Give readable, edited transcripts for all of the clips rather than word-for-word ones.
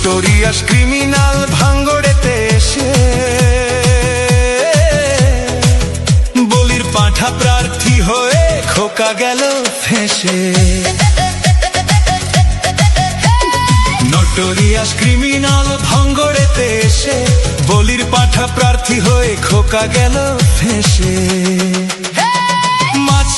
Notorious criminal ভাঙ্গড়েতে এসে বলির পাঁঠা প্রার্থী হয়ে খোকা গেল ফেঁসে। নোটোরিয়াস ক্রিমিনাল ভাঙ্গড়েতে এসে বলির পাঁঠা প্রার্থী হয়ে খোকা গেল ফেঁসে। মাছ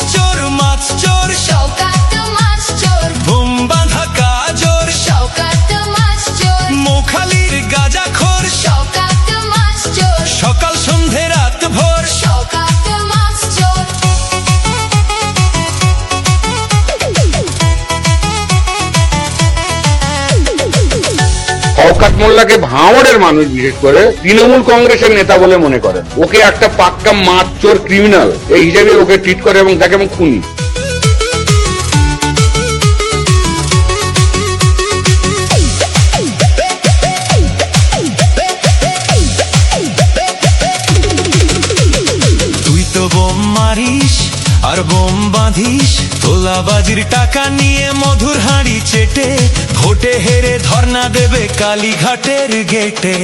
চোর শওকাত মাছ চোর, বোম বাঁধা কাজর শওকাত মাছ চোর, মোখালির গাঁজাখোর শওকাত মাছ চোর, সকাল সন্ধে রাত ভোর শওকাত মাছ চোর। শওকত মোল্লাকে ভাঙড়ের মানুষ বিশেষ করে তৃণমূল কংগ্রেসের নেতা বলে মনে করেন। ওকে একটা পাক্কা মাছ চোর ক্রিমিনাল এই হিসেবে ওকে ট্রিট করে এবং তাকে এবং খুনি। তুই তো বোম মারিস আর বোম বাঁধিস, তোলাবাজির টাকা নিয়ে মধুর হাঁড়ি চেটে ভোটে হেরে ধর্ণা দেবে কালীঘাটের গেটে।